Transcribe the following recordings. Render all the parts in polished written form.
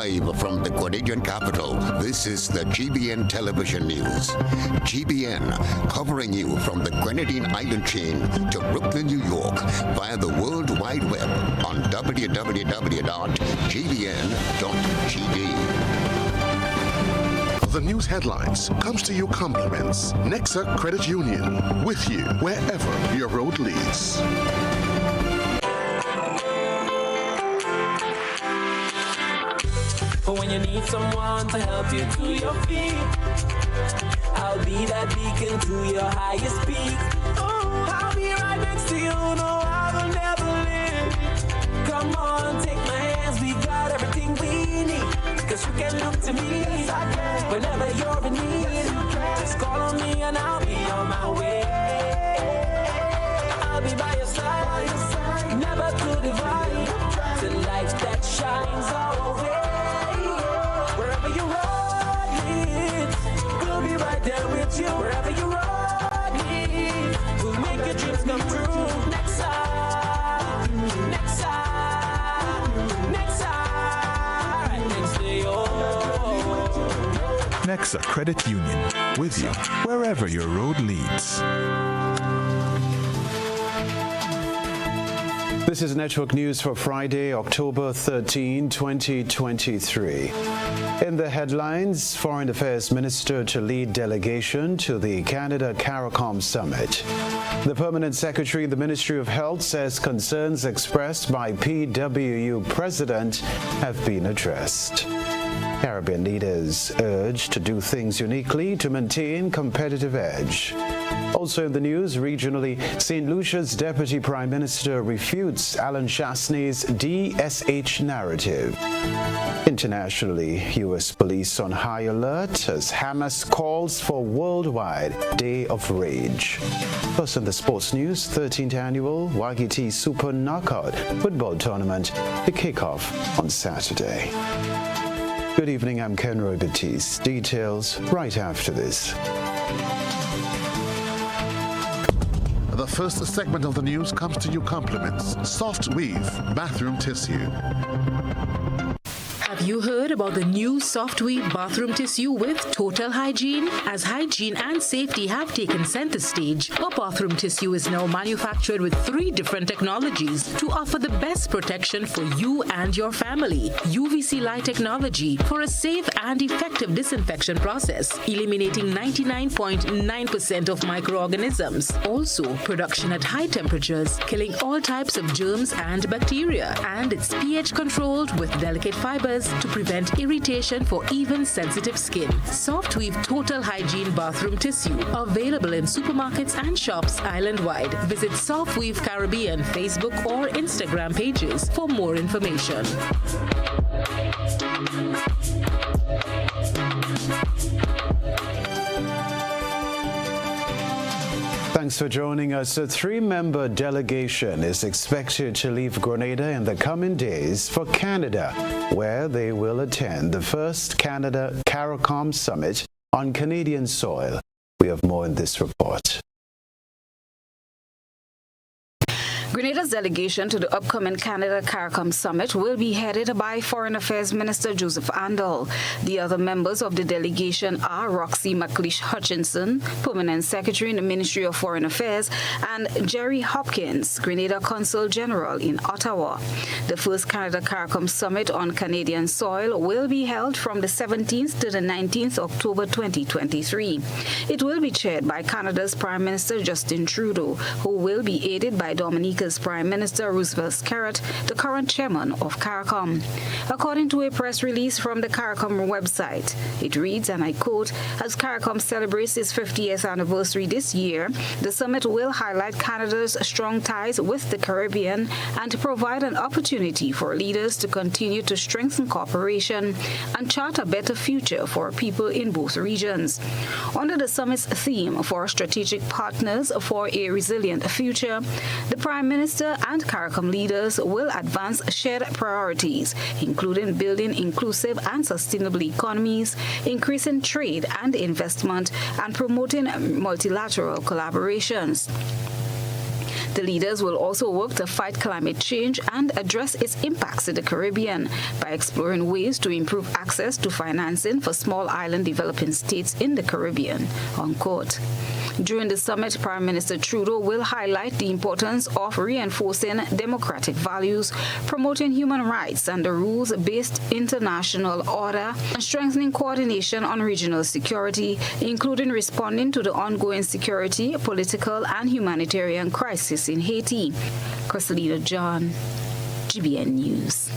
Live from the Canadian capital, this is the GBN Television News. GBN, covering you from the Grenadine Island chain to Brooklyn, New York, via the World Wide Web on www.gbn.gd. The news headlines comes to you compliments Nexa Credit Union, with you wherever your road leads. But when you need someone to help you to your feet, I'll be that beacon to your highest peak. Oh, I'll be right next to you, no, I will never leave. Come on, take my hands, we got everything we need. Cause you can look to me, whenever you're in need. Just call on me and I'll be on my way. I'll be by your side, never to divide. The light that shines our way. Wherever you road leads, we'll be right there with you. Wherever you road leads, we'll make your dreams come true. Next time, next time, next time, next day, Nexa Credit Union, with you wherever your road leads. This is Network News for Friday, October 13, 2023. In the headlines, Foreign Affairs Minister to lead delegation to the Canada CARICOM Summit. The Permanent Secretary in the Ministry of Health says concerns expressed by PWU President have been addressed. Caribbean leaders urged to do things uniquely to maintain competitive edge. Also in the news, regionally, St. Lucia's Deputy Prime Minister refutes Alan Chasney's DSH narrative. Internationally, U.S. police on high alert as Hamas calls for worldwide Day of Rage. First in the sports news, 13th annual Wagiti Super Knockout football tournament to kick off on Saturday. Good evening, I'm Kenroy Baptiste. Details right after this. The first segment of the news comes to you compliments Soft Weave Bathroom Tissue. Have you heard about the new Soft Weave bathroom tissue with total hygiene? As hygiene and safety have taken center stage, our bathroom tissue is now manufactured with 3 different technologies to offer the best protection for you and your family. UVC light technology for a safe and effective disinfection process, eliminating 99.9% of microorganisms. Also, production at high temperatures, killing all types of germs and bacteria. And it's pH controlled with delicate fibers to prevent irritation for even sensitive skin. Soft Weave Total Hygiene Bathroom Tissue. Available in supermarkets and shops island-wide. Visit Soft Weave Caribbean Facebook or Instagram pages for more information. Thanks for joining us. A 3-member delegation is expected to leave Grenada in the coming days for Canada, where they will attend the first Canada CARICOM Summit on Canadian soil. We have more in this report. Grenada's delegation to the upcoming Canada CARICOM Summit will be headed by Foreign Affairs Minister Joseph Andal. The other members of the delegation are Roxy McLeish Hutchinson, Permanent Secretary in the Ministry of Foreign Affairs, and Jerry Hopkins, Grenada Consul General in Ottawa. The first Canada CARICOM Summit on Canadian soil will be held from the 17th to the 19th October 2023. It will be chaired by Canada's Prime Minister Justin Trudeau, who will be aided by Dominica's Prime Minister Roosevelt Skerritt, the current chairman of CARICOM. According to a press release from the CARICOM website, it reads, and I quote, "As CARICOM celebrates its 50th anniversary this year, the summit will highlight Canada's strong ties with the Caribbean and provide an opportunity for leaders to continue to strengthen cooperation and chart a better future for people in both regions." Under the summit's theme for strategic partners for a resilient future, the Prime Minister and CARICOM leaders will advance shared priorities, including building inclusive and sustainable economies, increasing trade and investment, and promoting multilateral collaborations. The leaders will also work to fight climate change and address its impacts in the Caribbean by exploring ways to improve access to financing for small island developing states in the Caribbean, unquote. During the summit, Prime Minister Trudeau will highlight the importance of reinforcing democratic values, promoting human rights and the rules-based international order, and strengthening coordination on regional security, including responding to the ongoing security, political, and humanitarian crisis in Haiti. Crystalina John, GBN News.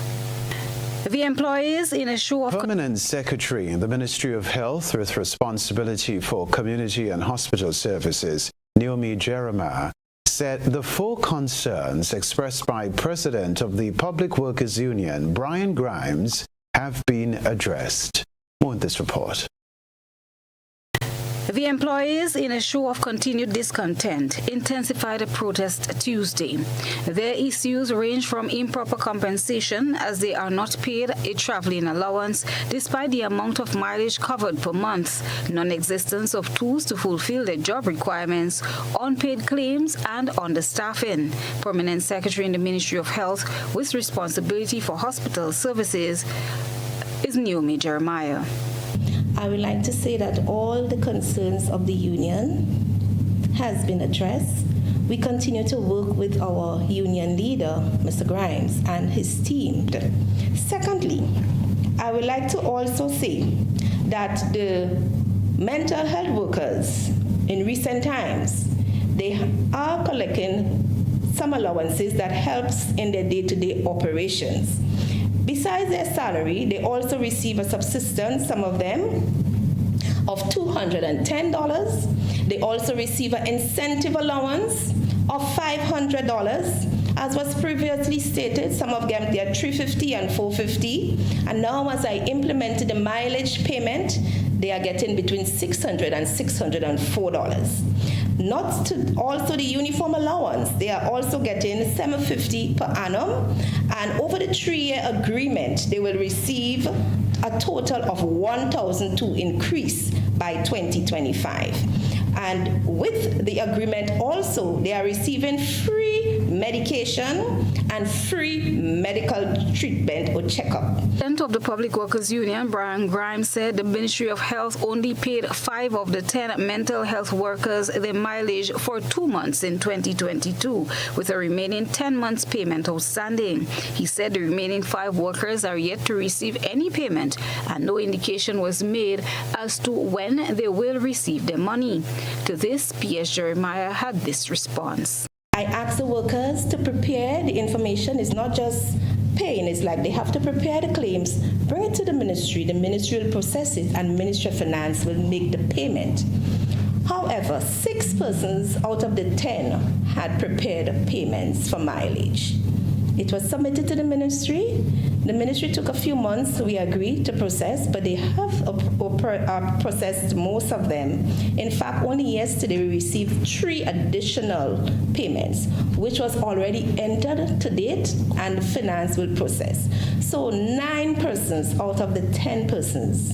The employees in a show of... Permanent Secretary in the Ministry of Health with responsibility for community and hospital services, Naomi Jeremiah, said the four concerns expressed by President of the Public Workers Union, Brian Grimes, have been addressed. More in this report. The employees, in a show of continued discontent, intensified a protest Tuesday. Their issues range from improper compensation as they are not paid a traveling allowance despite the amount of mileage covered per month, non-existence of tools to fulfill their job requirements, unpaid claims, and understaffing. Permanent Secretary in the Ministry of Health with responsibility for hospital services is Naomi Jeremiah. I would like to say that all the concerns of the union has been addressed. We continue to work with our union leader, Mr. Grimes, and his team. Secondly, I would like to also say that the mental health workers in recent times, they are collecting some allowances that helps in their day-to-day operations. Besides their salary, they also receive a subsistence, some of them, of $210. They also receive an incentive allowance of $500. As was previously stated, some of them get $350 and $450. And now as I implemented the mileage payment, they are getting between $600 and $604. Not to also the uniform allowance, they are also getting $750 per annum, and over the 3-year agreement, they will receive a total of $1,002 increase by 2025. And with the agreement also, they are receiving free medication and free medical treatment or checkup. President of the Public Workers Union, Brian Grimes, said the Ministry of Health only paid 5 of the 10 mental health workers their mileage for 2 months in 2022, with a remaining 10 months payment outstanding. He said the remaining 5 workers are yet to receive any payment, and no indication was made as to when they will receive their money. To this, PS Jeremiah had this response. I asked the workers to prepare the information. It's not just paying, it's like they have to prepare the claims, bring it to the ministry will process it, and Ministry of Finance will make the payment. However, 6 persons out of the 10 had prepared payments for mileage. It was submitted to the ministry. The ministry took a few months, so we agreed to process, but they have processed most of them. In fact, only yesterday we received 3 additional payments, which was already entered to date, and finance will process. So 9 persons out of the 10 persons,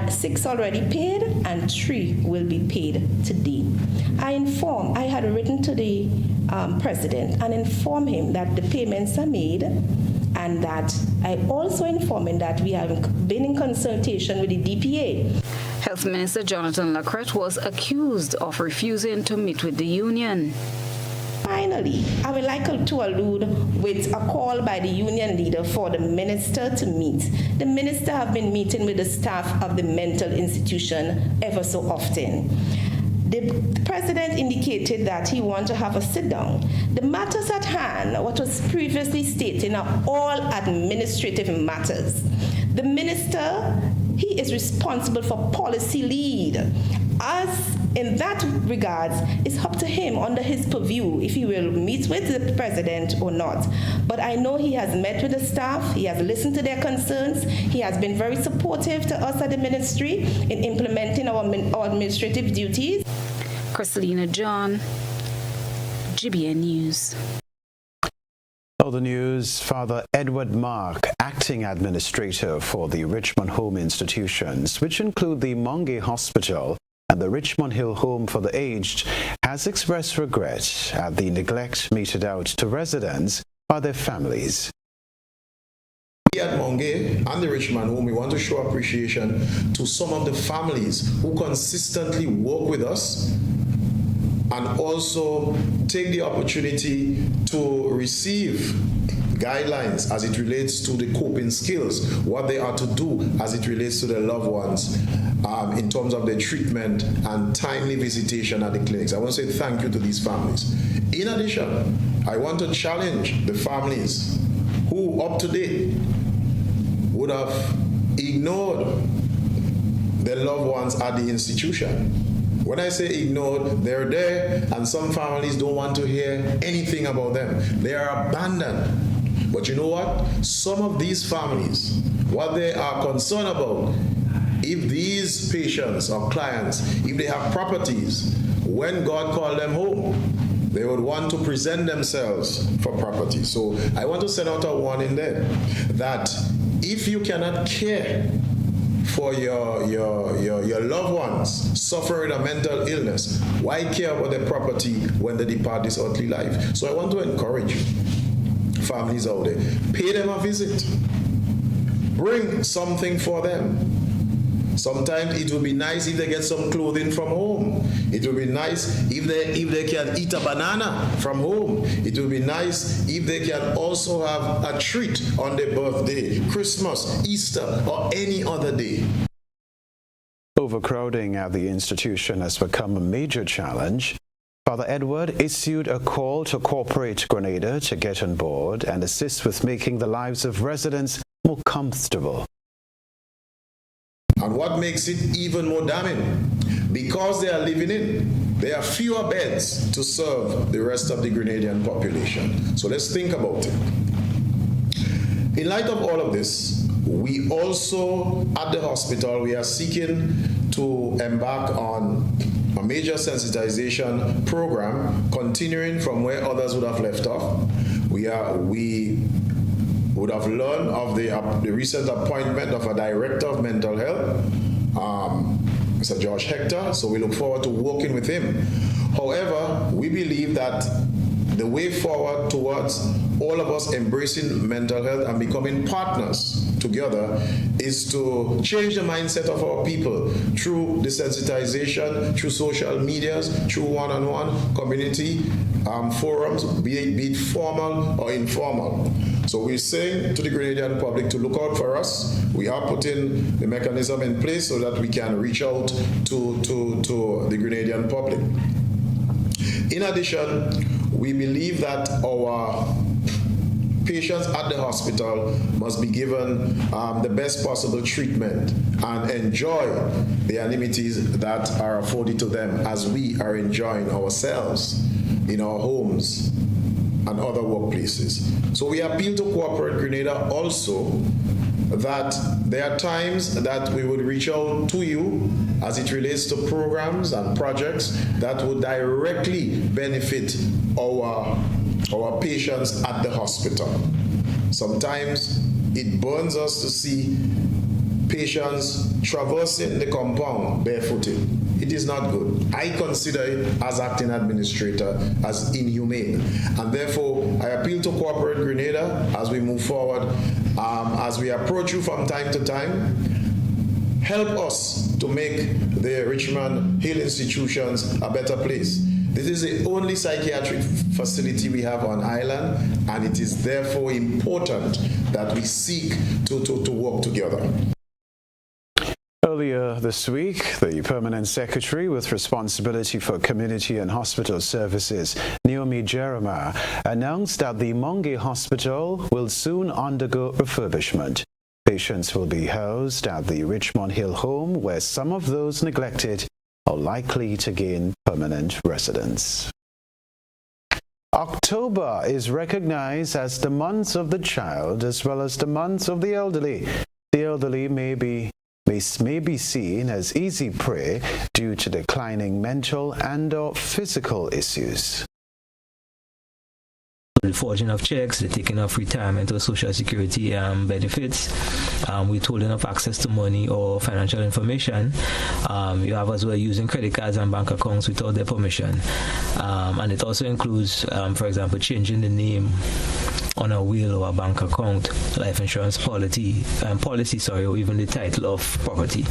6 already paid, and 3 will be paid today. I had written to the president and informed him that the payments are made, and that I also informed him that we have been in consultation with the DPA. Health Minister Jonathan Lacrette was accused of refusing to meet with the union. Finally, I would like to allude with a call by the union leader for the minister to meet. The minister have been meeting with the staff of the mental institution ever so often. The president indicated that he wanted to have a sit-down. The matters at hand, what was previously stated, are all administrative matters. The minister, he is responsible for policy lead. As in that regards, it's up to him under his purview if he will meet with the president or not. But I know he has met with the staff, he has listened to their concerns, he has been very supportive to us at the ministry in implementing our administrative duties. Crystalina John, GBN News. Other news, Father Edward Mark, acting administrator for the Richmond Home Institutions, which include the Monge Hospital, and the Richmond Hill Home for the Aged has expressed regret at the neglect meted out to residents by their families. We at Monge and the Richmond Home, we want to show appreciation to some of the families who consistently work with us and also take the opportunity to receive guidelines as it relates to the coping skills, what they are to do as it relates to their loved ones in terms of their treatment and timely visitation at the clinics. I want to say thank you to these families. In addition, I want to challenge the families who up to date would have ignored their loved ones at the institution. When I say ignored, they're there and some families don't want to hear anything about them. They are abandoned. But you know what? Some of these families, what they are concerned about, if these patients or clients, if they have properties, when God called them home, they would want to present themselves for property. So I want to send out a warning there that if you cannot care for your loved ones suffering a mental illness, why care about their property when they depart this earthly life? So I want to encourage families out there, pay them a visit, bring something for them. Sometimes it will be nice if they get some clothing from home. It will be nice if they can eat a banana from home. It will be nice if they can also have a treat on their birthday, Christmas, Easter, or any other day. Overcrowding at the institution has become a major challenge. Father Edward issued a call to corporate Grenada to get on board and assist with making the lives of residents more comfortable. And what makes it even more damning, because they are living in, there are fewer beds to serve the rest of the Grenadian population. So let's think about it. In light of all of this, we also, at the hospital, we are seeking to embark on a major sensitization program, continuing from where others would have left off. We would have learned of the recent appointment of a director of mental health, Mr. George Hector, so we look forward to working with him. However, we believe that the way forward towards all of us embracing mental health and becoming partners together is to change the mindset of our people through desensitization, through social medias, through one-on-one community forums, be it formal or informal. So we're saying to the Grenadian public to look out for us. We are putting the mechanism in place so that we can reach out to the Grenadian public. In addition, we believe that our patients at the hospital must be given the best possible treatment and enjoy the amenities that are afforded to them as we are enjoying ourselves in our homes and other workplaces. So we appeal to corporate Grenada also that there are times that we would reach out to you as it relates to programs and projects that would directly benefit our patients at the hospital. Sometimes it burns us to see patients traversing the compound barefooted. It is not good. I consider it as acting administrator as inhumane. And therefore, I appeal to corporate Grenada as we move forward, as we approach you from time to time, help us to make the Richmond Hill institutions a better place. This is the only psychiatric facility we have on island, and it is therefore important that we seek to work together. Earlier this week, the Permanent Secretary with responsibility for community and hospital services, Naomi Jeremiah, announced that the Monge Hospital will soon undergo refurbishment. Patients will be housed at the Richmond Hill Home, where some of those neglected are likely to gain permanent residence. October is recognized as the month of the child as well as the month of the elderly. The elderly may be seen as easy prey due to declining mental and/or physical issues. the forging of checks, the taking of retirement or social security benefits, withholding of access to money or financial information. You have as well using credit cards and bank accounts without their permission. And it also includes, for example, changing the name on a will or a bank account, life insurance policy, or even the title of property.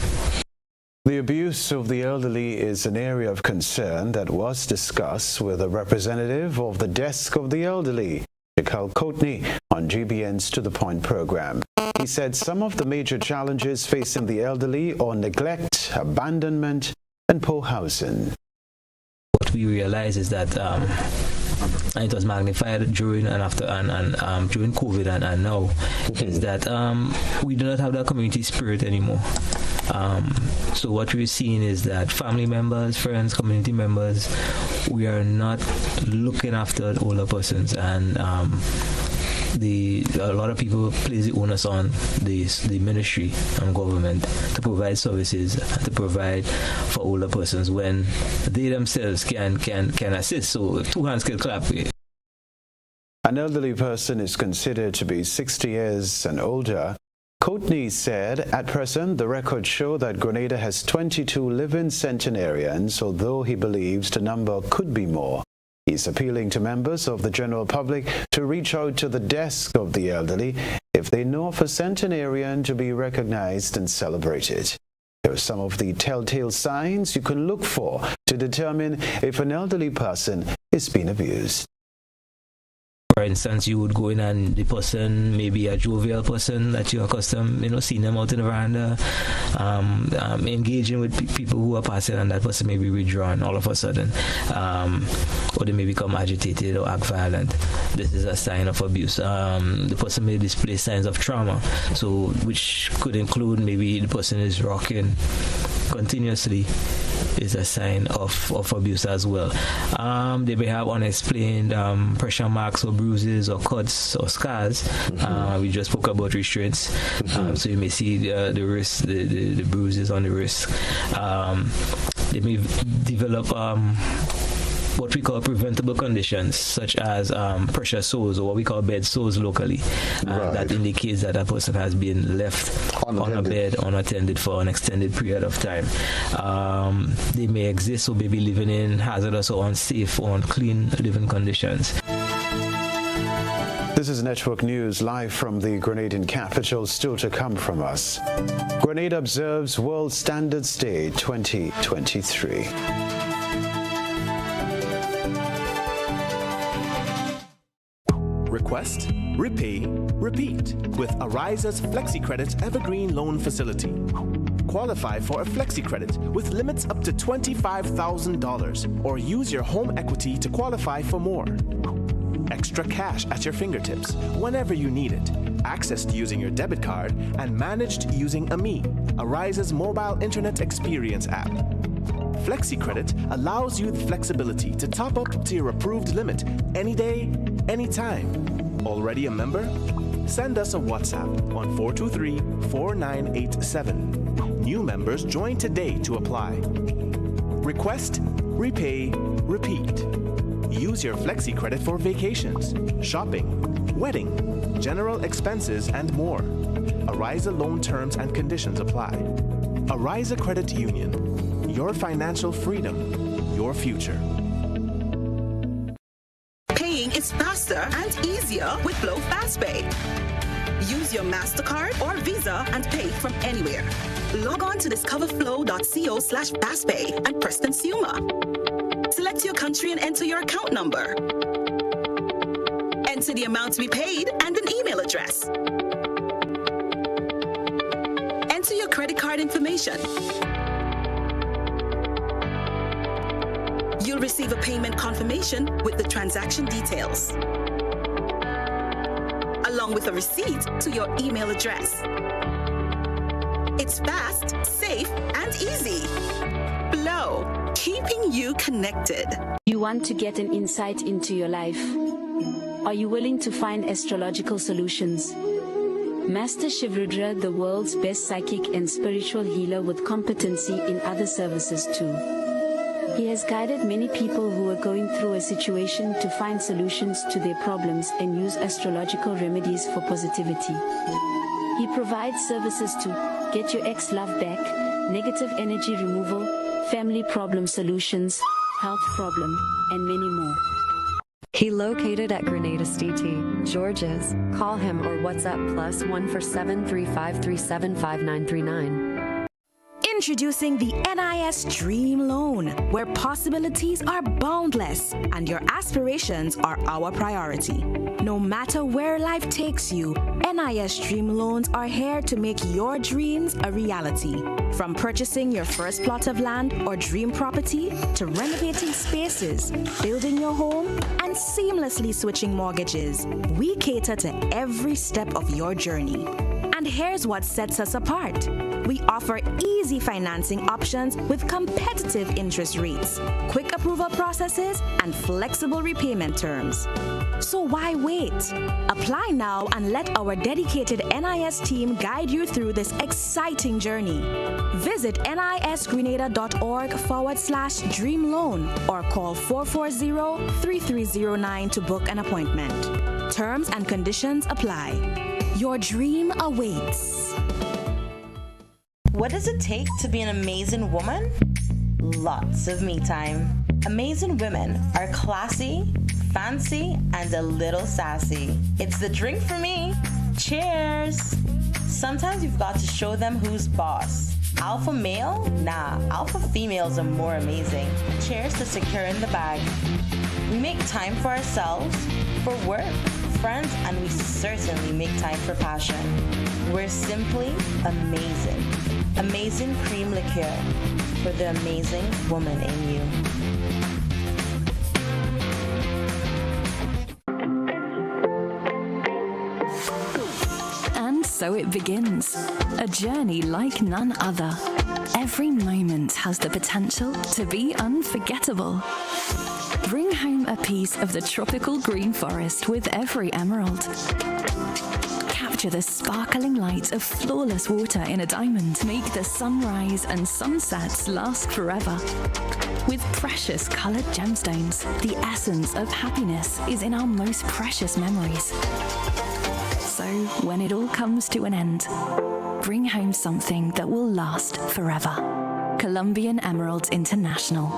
The abuse of the elderly is an area of concern that was discussed with a representative of the Desk of the Elderly, Mikhail Courtney, on GBN's To The Point program. He said some of the major challenges facing the elderly are neglect, abandonment, and poor housing. What we realize is that and it was magnified during and after and during COVID and now, is that we do not have that community spirit anymore. So what we're seeing is that family members, friends, community members, we are not looking after the older persons, and a lot of people place the onus on the ministry and government to provide services, to provide for older persons when they themselves can assist. So two hands can clap. An elderly person is considered to be 60 years and older. Courtney said, at present, the records show that Grenada has 22 living centenarians, although he believes the number could be more. He's appealing to members of the general public to reach out to the Desk of the Elderly if they know of a centenarian to be recognized and celebrated. Here are some of the telltale signs you can look for to determine if an elderly person is being abused. For instance, you would go in and the person may be a jovial person that you're accustomed, seeing them out in the veranda, engaging with people who are passing, and that person may be withdrawn all of a sudden, or they may become agitated or act violent. This is a sign of abuse. The person may display signs of trauma, so which could include maybe the person is rocking continuously, is a sign of abuse as well. They may have unexplained pressure marks or bruises or cuts or scars. We just spoke about restraints, so you may see the wrist, the bruises on the wrist. They may develop what we call preventable conditions, such as pressure sores, or what we call bed sores locally. That indicates that a person has been left on a bed unattended for an extended period of time. They may exist or may be living in hazardous or unsafe or unclean living conditions. This is Network News live from the Grenadian capital, still to come from us. Grenada observes World Standards Day 2023. Request, repay, repeat with Ariza's FlexiCredit Evergreen Loan Facility. Qualify for a FlexiCredit with limits up to $25,000, or use your home equity to qualify for more. Extra cash at your fingertips whenever you need it, accessed using your debit card, and managed using AMI, Ariza's mobile internet experience app. FlexiCredit allows you the flexibility to top up to your approved limit any day, anytime. Already a member? Send us a WhatsApp on 423-4987. New members join today to apply. Request, repay, repeat. Use your FlexiCredit for vacations, shopping, wedding, general expenses, and more. Ariza loan terms and conditions apply. Ariza Credit Union. Your financial freedom, your future. Paying is faster and easier with Flow FastPay. Use your MasterCard or Visa and pay from anywhere. Log on to discoverflow.co/fastpay and press Consumer. Select your country and enter your account number. Enter the amount to be paid and an email address. Enter your credit card information. You'll receive a payment confirmation with the transaction details, along with a receipt to your email address. It's fast, safe, and easy. Flow, keeping you connected. You want to get an insight into your life? Are you willing to find astrological solutions? Master Shivrudra, the world's best psychic and spiritual healer with competency in other services too. He has guided many people who are going through a situation to find solutions to their problems and use astrological remedies for positivity. He provides services to get your ex-love back, negative energy removal, family problem solutions, health problem, and many more. He located at Grenada CT, George's. Call him or WhatsApp +1 for 735375939. Introducing the NIS Dream Loan, where possibilities are boundless and your aspirations are our priority. No matter where life takes you, NIS Dream Loans are here to make your dreams a reality. From purchasing your first plot of land or dream property to renovating spaces, building your home, and seamlessly switching mortgages, we cater to every step of your journey. And here's what sets us apart. We offer easy financing options with competitive interest rates, quick approval processes, and flexible repayment terms. So why wait? Apply now and let our dedicated NIS team guide you through this exciting journey. Visit nisgrenada.org/dream loan or call 440-3309 to book an appointment. Terms and conditions apply. Your dream awaits. What does it take to be an amazing woman? Lots of me time. Amazing women are classy, fancy, and a little sassy. It's the drink for me. Cheers! Sometimes you've got to show them who's boss. Alpha male? Nah, alpha females are more amazing. Cheers to securing the bag. We make time for ourselves, for work, friends, and we certainly make time for passion. We're simply amazing. Amazing cream liqueur for the amazing woman in you. And so it begins, a journey like none other. Every moment has the potential to be unforgettable. Bring home a piece of the tropical green forest with every emerald. Capture the sparkling light of flawless water in a diamond. Make the sunrise and sunsets last forever. With precious colored gemstones, the essence of happiness is in our most precious memories. So when it all comes to an end, bring home something that will last forever. Colombian Emerald International.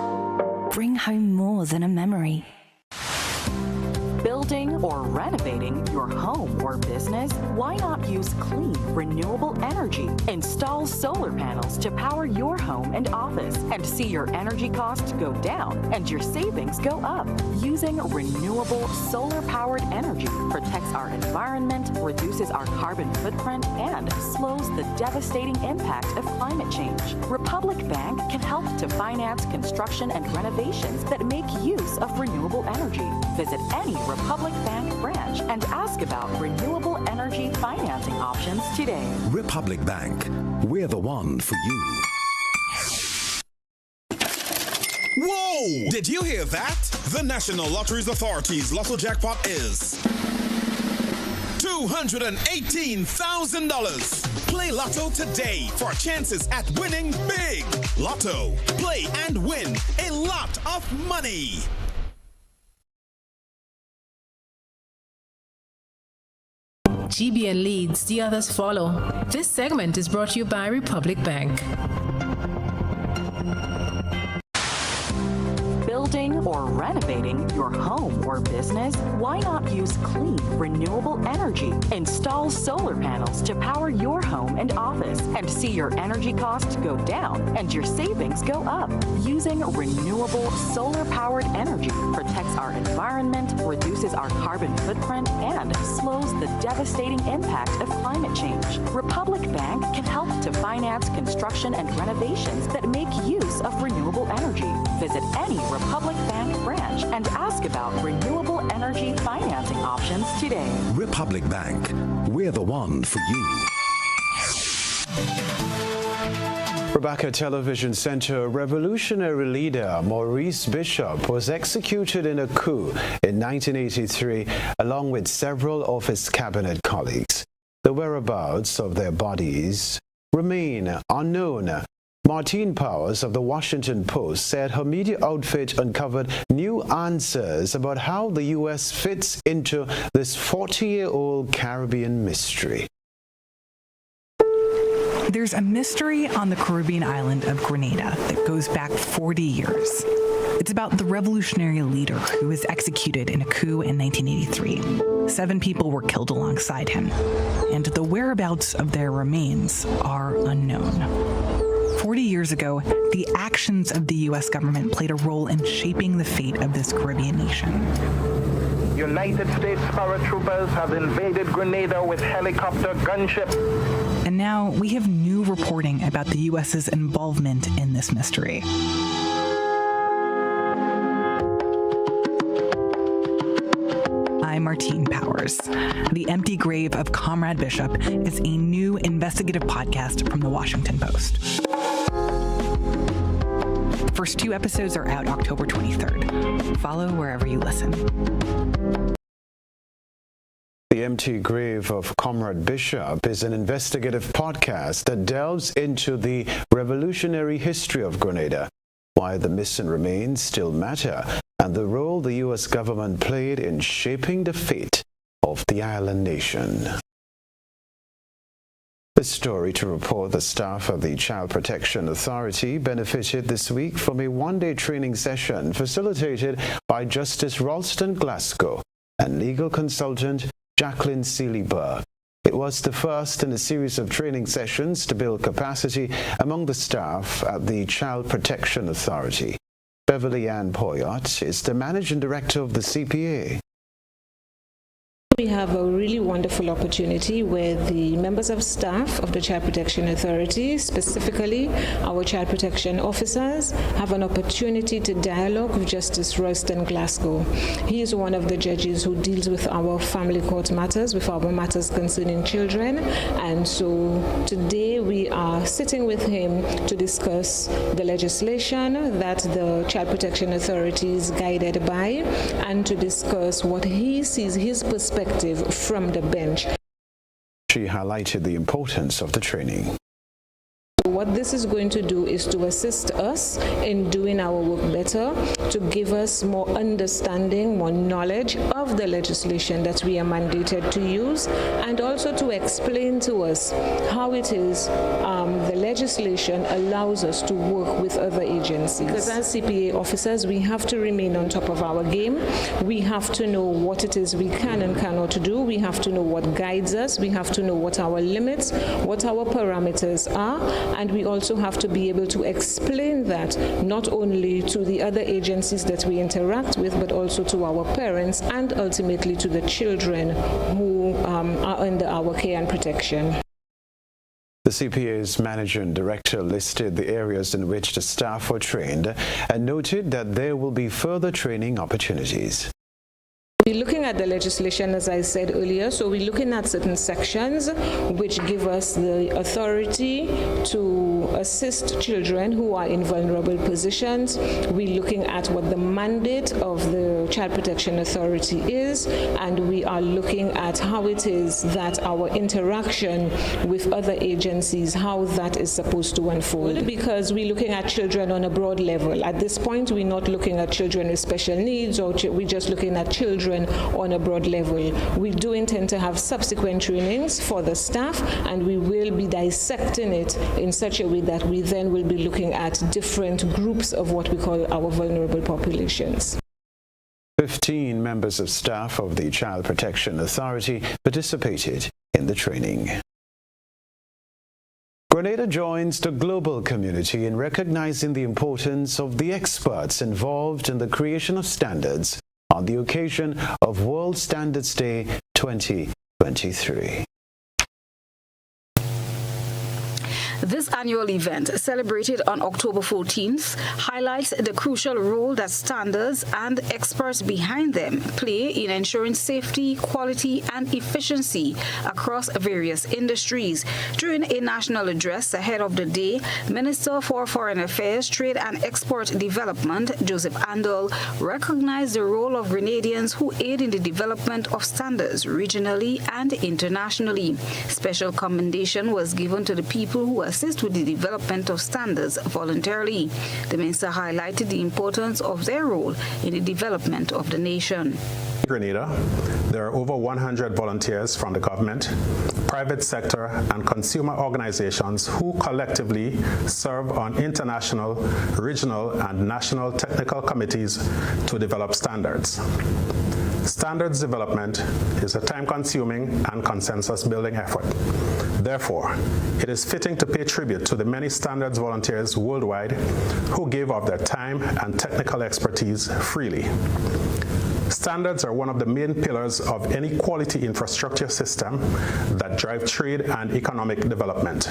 Bring home more than a memory. Building or renovating your home or business? Why not use clean, renewable energy? Install solar panels to power your home and office and see your energy costs go down and your savings go up. Using renewable solar-powered energy protects our environment, reduces our carbon footprint, and slows the devastating impact of climate change. Republic Bank can help to finance construction and renovations that make use of renewable energy. Visit any Republic Bank branch and ask about renewable energy financing options today. Republic Bank, we're the one for you. Whoa! Did you hear that? The National Lotteries Authority's Lotto jackpot is $218,000. Play Lotto today for chances at winning big. Lotto, play and win a lot of money. GBN leads, the others follow. This segment is brought to you by Republic Bank. Building or renovating your home or business? Why not use clean, renewable energy? Install solar panels to power your home and office and see your energy costs go down and your savings go up. Using renewable solar-powered energy protects our environment, reduces our carbon footprint, and slows the devastating impact of climate change. Republic Bank can help to finance construction and renovations that make use of renewable energy. Visit any Republic Bank branch and ask about renewable energy financing options today. Republic Bank, we're the one for you. Rebecca Television Center revolutionary leader Maurice Bishop was executed in a coup in 1983 along with several of his cabinet colleagues. The whereabouts of their bodies remain unknown. Martine Powers of the Washington Post said her media outfit uncovered new answers about how the U.S. fits into this 40-year-old Caribbean mystery. There's a mystery on the Caribbean island of Grenada that goes back 40 years. It's about the revolutionary leader who was executed in a coup in 1983. 7 people were killed alongside him, and the whereabouts of their remains are unknown. 40 years ago, the actions of the U.S. government played a role in shaping the fate of this Caribbean nation. United States paratroopers have invaded Grenada with helicopter gunship. And now we have new reporting about the U.S.'s involvement in this mystery. I'm Martine Powers. The Empty Grave of Comrade Bishop is a new investigative podcast from the Washington Post. First 2 episodes are out October 23rd. Follow wherever you listen. The Empty Grave of Comrade Bishop is an investigative podcast that delves into the revolutionary history of Grenada, why the missing remains still matter, and the role the U.S. government played in shaping the fate of the island nation. The story to report the staff of the Child Protection Authority benefited this week from a one-day training session facilitated by Justice Ralston Glasgow and legal consultant Jacqueline Seeley-Burke. It was the first in a series of training sessions to build capacity among the staff at the Child Protection Authority. Beverly Ann Poyot is the managing director of the CPA. We have a really wonderful opportunity where the members of staff of the Child Protection Authority, specifically our child protection officers, have an opportunity to dialogue with Justice Ralston Glasgow. He is one of the judges who deals with our family court matters, with our matters concerning children. And so today we are sitting with him to discuss the legislation that the Child Protection Authority is guided by and to discuss what he sees, his perspective from the bench. She highlighted the importance of the training. What this is going to do is to assist us in doing our work better, to give us more understanding, more knowledge of the legislation that we are mandated to use, and also to explain to us how it is the legislation allows us to work with other agencies. Because as CPA officers, we have to remain on top of our game. We have to know what it is we can and cannot do. We have to know what guides us. We have to know what our limits, what our parameters are. And we also have to be able to explain that not only to the other agencies that we interact with, but also to our parents and ultimately to the children who are under our care and protection. The CPA's managing director listed the areas in which the staff were trained and noted that there will be further training opportunities. We're looking at the legislation, as I said earlier, so we're looking at certain sections which give us the authority to assist children who are in vulnerable positions. We're looking at what the mandate of the Child Protection Authority is, and we are looking at how it is that our interaction with other agencies, how that is supposed to unfold. Because we're looking at children on a broad level. At this point, we're not looking at children with special needs, or we're just looking at children on a broad level. We do intend to have subsequent trainings for the staff, and we will be dissecting it in such a way that we then will be looking at different groups of what we call our vulnerable populations. 15 members of staff of the Child Protection Authority participated in the training. Grenada joins the global community in recognizing the importance of the experts involved in the creation of standards on the occasion of World Standards Day 2023. This annual event, celebrated on October 14th, highlights the crucial role that standards and experts behind them play in ensuring safety, quality, and efficiency across various industries. During a national address ahead of the day, Minister for Foreign Affairs, Trade and Export Development, Joseph Andal, recognized the role of Grenadians who aid in the development of standards regionally and internationally. Special commendation was given to the people who assist with the development of standards voluntarily. The minister highlighted the importance of their role in the development of the nation. Grenada, there are over 100 volunteers from the government, private sector, and consumer organizations who collectively serve on international, regional, and national technical committees to develop standards. Standards development is a time-consuming and consensus-building effort. Therefore, it is fitting to pay tribute to the many standards volunteers worldwide who give of their time and technical expertise freely. Standards are one of the main pillars of any quality infrastructure system that drive trade and economic development.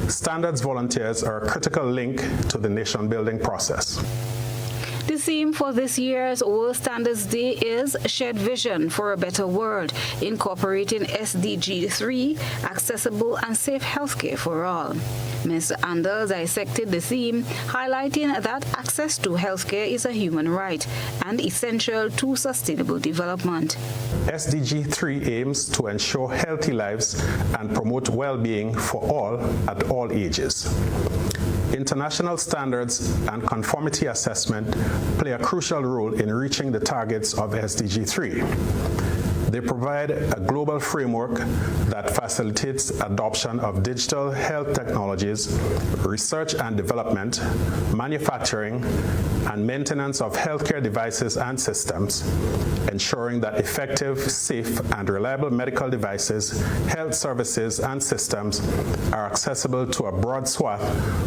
Standards volunteers are a critical link to the nation-building process. The theme for this year's World Standards Day is Shared Vision for a Better World, incorporating SDG 3, accessible and safe healthcare for all. Mr. Anders dissected the theme, highlighting that access to healthcare is a human right and essential to sustainable development. SDG 3 aims to ensure healthy lives and promote well-being for all at all ages. International standards and conformity assessment play a crucial role in reaching the targets of SDG 3. They provide a global framework that facilitates adoption of digital health technologies, research and development, manufacturing, and maintenance of healthcare devices and systems, ensuring that effective, safe, and reliable medical devices, health services, and systems are accessible to a broad swath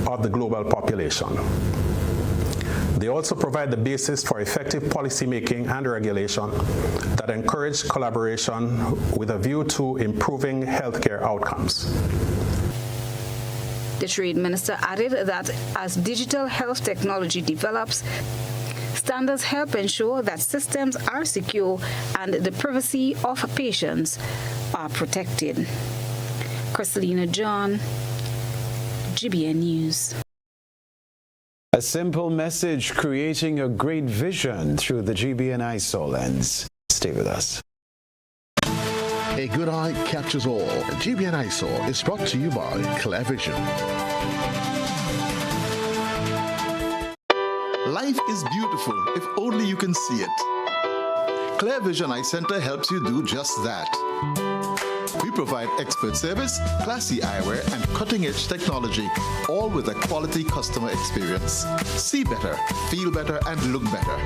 of the global population. They also provide the basis for effective policymaking and regulation that encourage collaboration with a view to improving healthcare outcomes. The Trade Minister added that as digital health technology develops, standards help ensure that systems are secure and the privacy of patients are protected. Christelina John, GBN News. A simple message creating a great vision through the GBN ISO lens. Stay with us. A good eye captures all. GBN ISO is brought to you by Clear Vision. Life is beautiful if only you can see it. Clear Vision Eye Center helps you do just that. We provide expert service, classy eyewear, and cutting-edge technology, all with a quality customer experience. See better, feel better, and look better.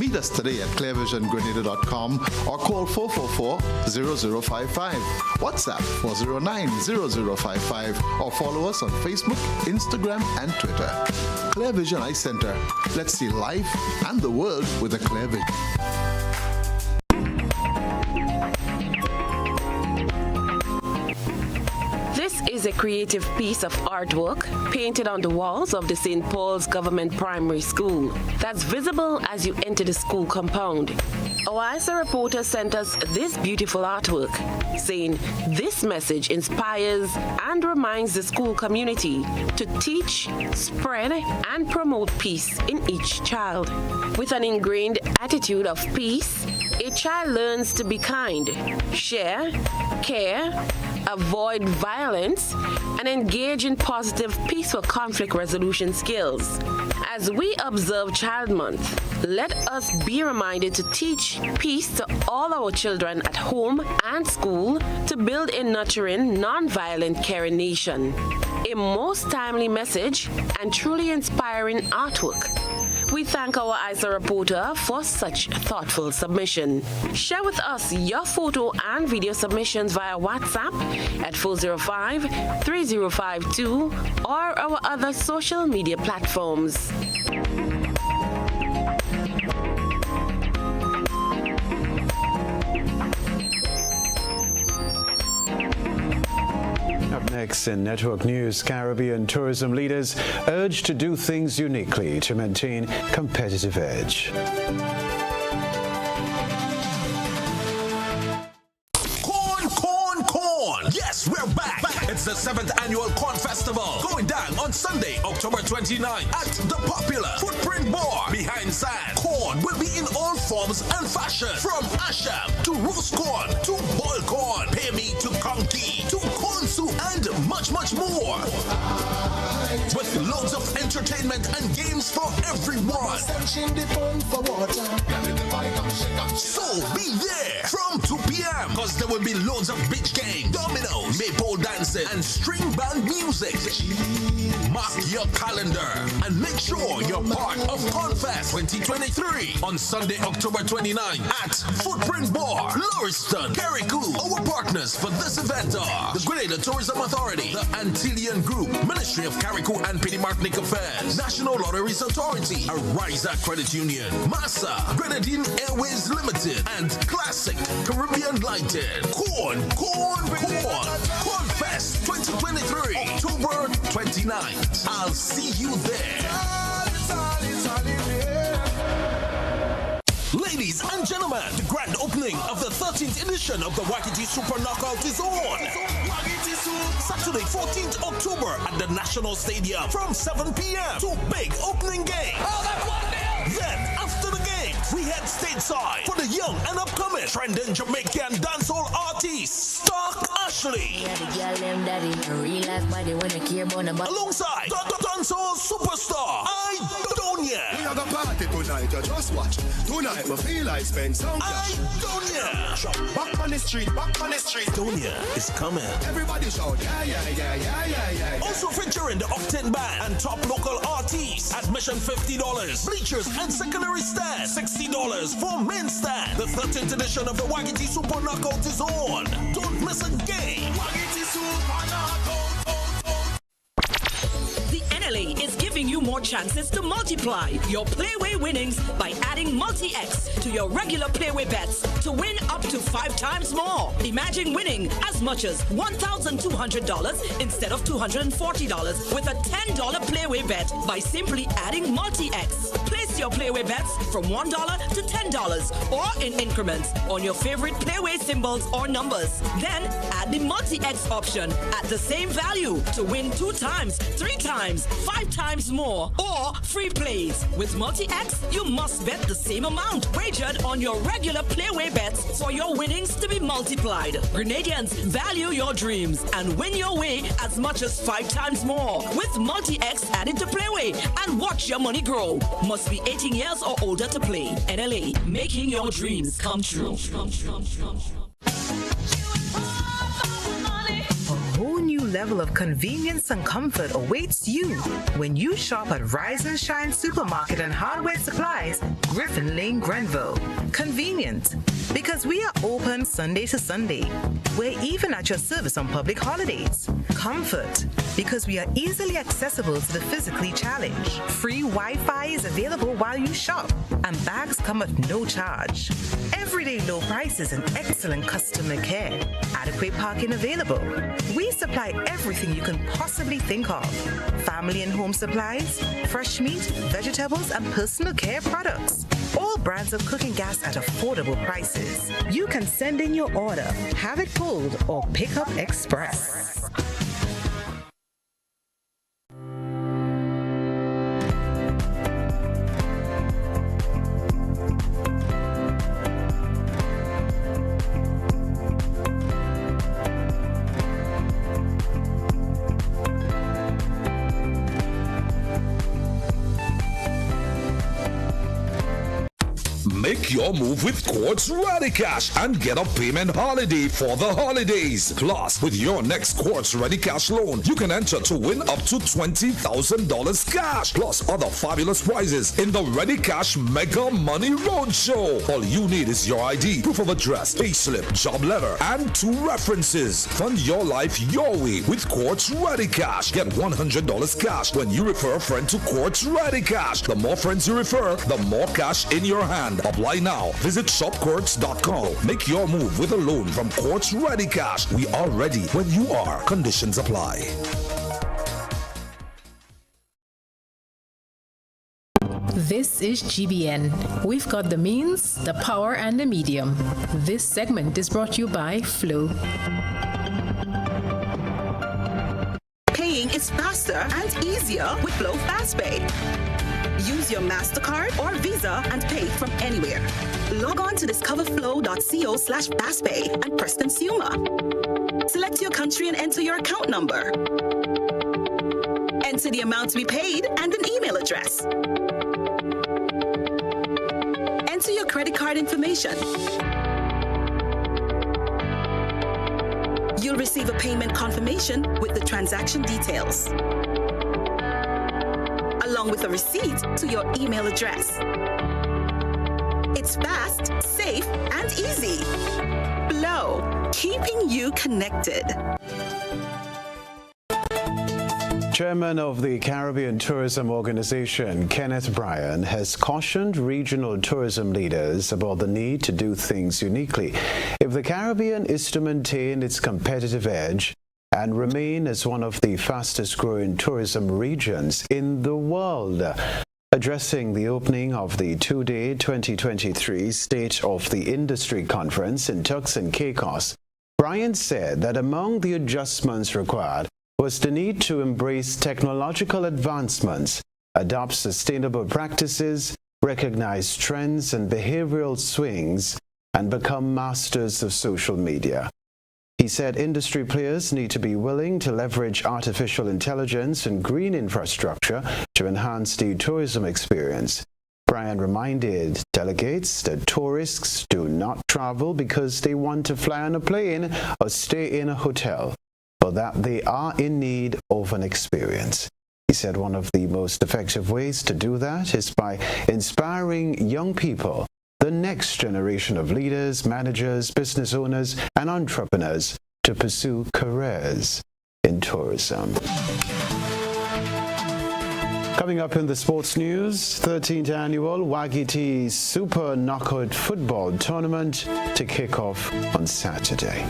Meet us today at clearvisiongrenada.com or call 444-0055, WhatsApp 409-0055, or follow us on Facebook, Instagram, and Twitter. Clear Vision Eye Center. Let's see life and the world with a clear vision. This is a creative piece of artwork painted on the walls of the St. Paul's Government Primary School that's visible as you enter the school compound. Our ISA reporter sent us this beautiful artwork, saying this message inspires and reminds the school community to teach, spread, and promote peace in each child. With an ingrained attitude of peace, a child learns to be kind, share, care, avoid violence, and engage in positive, peaceful conflict resolution skills. As we observe Child Month, let us be reminded to teach peace to all our children at home and school to build a nurturing, non-violent, caring nation. A most timely message and truly inspiring artwork. We thank our ISA reporter for such thoughtful submission. Share with us your photo and video submissions via WhatsApp at 405-3052 or our other social media platforms. Up next in Network News, Caribbean tourism leaders urge to do things uniquely to maintain competitive edge. Yes, we're back. It's the 7th annual Corn Festival going down on Sunday, October 29th at the popular Footprint Bar behind Sand. Corn will be in all forms and fashions, from asham to roast corn to boiled corn, pay me to conky to corn soup, and much more. entertainment and games for everyone. So be there from 2 p.m. because there will be loads of beach games, dominoes, maypole dancing, and string band music. Mark your calendar and make sure you're part of Confest 2023 on Sunday, October 29 at Footprint Bar, Lauriston, Carriacou. Our partners for this event are the Grenada Tourism Authority, the Antillean Group, Ministry of Carriacou and Petty Martinique Affairs, National Lotteries Authority, Ariza Credit Union, Massa, Grenadine Airways Limited, and Classic Caribbean Lighted. Corn Fest 2023, October 29th. I'll see you there. Ladies and gentlemen, the grand opening of the 13th edition of the Waikiki Super Knockout is on. Saturday, 14th October at the National Stadium from 7 p.m. to big opening game. Then, after the game, we head stateside for the young and upcoming trending Jamaican dancehall artist, Stark Ashley. Alongside the dancehall superstar, Idonia. We have a party tonight, you just watch. Tonight we feel like spend some cash. Idonia. Back on the street. Idonia is coming. Everybody shout, yeah. Also featuring the Octane Band and top local artists. Admission $50. Bleachers and secondary stand $60 for main stand. The 13th edition of the Waikiki Super Knockout is on. Don't miss a game. Waikiki Super Knockout. The NLA is giving you more chances to multiply your Playway winnings by adding Multi-X to your regular Playway bets to win up to 5 times more. Imagine winning as much as $1,200 instead of $240 with a $10 Playway bet by simply adding Multi-X. Place your Playway bets from $1 to $10 or in increments on your favorite Playway symbols or numbers. Then add the Multi-X option at the same value to win 2 times, 3 times, 5 times more, or free plays. With Multi-X, you must bet the same amount wagered on your regular Playway bets for your winnings to be multiplied. Grenadians, value your dreams and win your way as much as 5 times more with Multi-X added to Playway and watch your money grow. Must be 18 years or older to play. NLA, making your dreams come true. A whole new level of convenience and comfort awaits you when you shop at Rise and Shine Supermarket and Hardware Supplies, Griffin Lane, Grenville. Convenient, because we are open Sunday to Sunday. We're even at your service on public holidays. Comfort, because we are easily accessible to the physically challenged. Free Wi-Fi is available while you shop, and bags come at no charge. Everyday low prices and excellent customer care. Adequate parking available. We supply everything you can possibly think of. Family and home supplies, fresh meat, vegetables, and personal care products. All brands of cooking gas at affordable prices. You can send in your order, have it pulled, or pick up express. Make your move with Quartz Ready Cash and get a payment holiday for the holidays. Plus, with your next Quartz Ready Cash loan, you can enter to win up to $20,000 cash, plus other fabulous prizes in the Ready Cash Mega Money Roadshow. All you need is your ID, proof of address, payslip, job letter, and 2 references. Fund your life your way with Quartz Ready Cash. Get $100 cash when you refer a friend to Quartz Ready Cash. The more friends you refer, the more cash in your hand. Apply now. Visit shopquartz.com. Make your move with a loan from Quartz Ready Cash. We are ready when you are. Conditions apply. This is GBN. We've got the means, the power, and the medium. This segment is brought to you by Flow. Paying is faster and easier with Flow FastPay. Use your MasterCard or Visa and pay from anywhere. Log on to discoverflow.co/fastpay and press Consumer. Select your country and enter your account number. Enter the amount to be paid and an email address. Enter your credit card information. You'll receive a payment confirmation with the transaction details, along with a receipt to your email address. It's fast, safe, and easy. Flow, keeping you connected. Chairman of the Caribbean Tourism Organization, Kenneth Bryan, has cautioned regional tourism leaders about the need to do things uniquely if the Caribbean is to maintain its competitive edge and remain as one of the fastest-growing tourism regions in the world. Addressing the opening of the two-day 2023 State of the Industry Conference in Turks and Caicos, Bryan said that among the adjustments required was the need to embrace technological advancements, adopt sustainable practices, recognize trends and behavioral swings, and become masters of social media. He said industry players need to be willing to leverage artificial intelligence and green infrastructure to enhance the tourism experience. Bryan reminded delegates that tourists do not travel because they want to fly on a plane or stay in a hotel, but that they are in need of an experience. He said one of the most effective ways to do that is by inspiring young people, the next generation of leaders, managers, business owners, and entrepreneurs to pursue careers in tourism. Coming up in the sports news, 13th annual Wagiti Super Knockout Football Tournament to kick off on Saturday.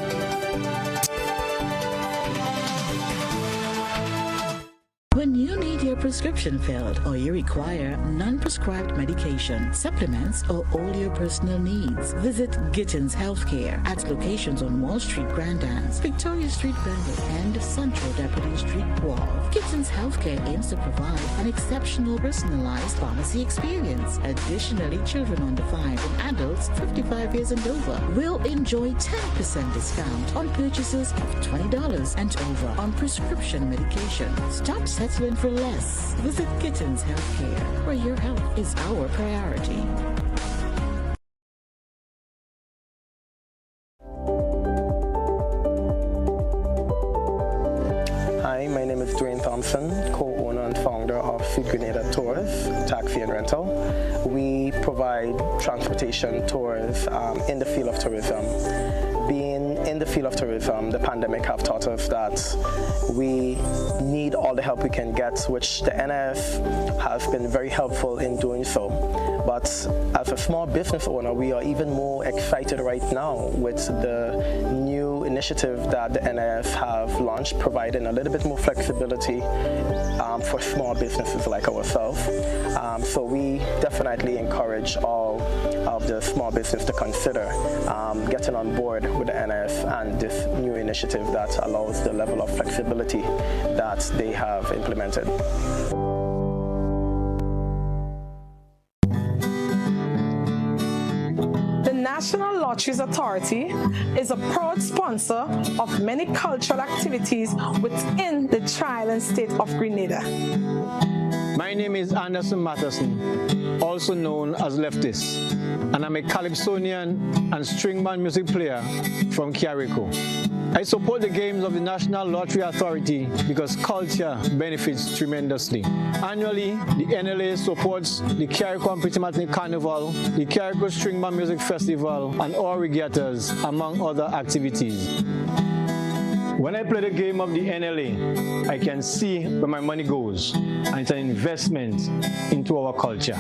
When you need your prescription filled or you require non-prescribed medication, supplements, or all your personal needs, visit Gittins Healthcare at locations on Wall Street, Grand Anse, Victoria Street, Granville, and Central Deputy Street, Wall. Gittins Healthcare aims to provide an exceptional personalized pharmacy experience. Additionally, children under 5 and adults 55 years and over will enjoy 10% discount on purchases of $20 and over on prescription medication. Stop settling for less. Visit Gittins Healthcare, where your health is our priority. Hi, my name is Dwayne Thompson, co-owner and founder of Sweet Grenada Tours, Taxi and Rental. We provide transportation tours in the field of tourism. Being in the field of tourism, the pandemic have taught us that we need all the help we can get, which the NIF has been very helpful in doing so. But as a small business owner, we are even more excited right now with the new initiative that the NIF have launched, providing a little bit more flexibility for small businesses like ourselves. So we definitely encourage all of the small business to consider getting on board with the NIF and this new initiative that allows the level of flexibility that they have implemented. The National Lotteries Authority is a proud sponsor of many cultural activities within the Tri-Island state of Grenada. My name is Anderson Matterson, also known as Leftist, and I'm a calypsonian and string band music player from Carrico. I support the games of the National Lottery Authority because culture benefits tremendously. Annually, the NLA supports the Carrico Pretty Carnival, the Carrico String Band Music Festival, and all regattas, among other activities. When I play the game of the NLA, I can see where my money goes, and it's an investment into our culture.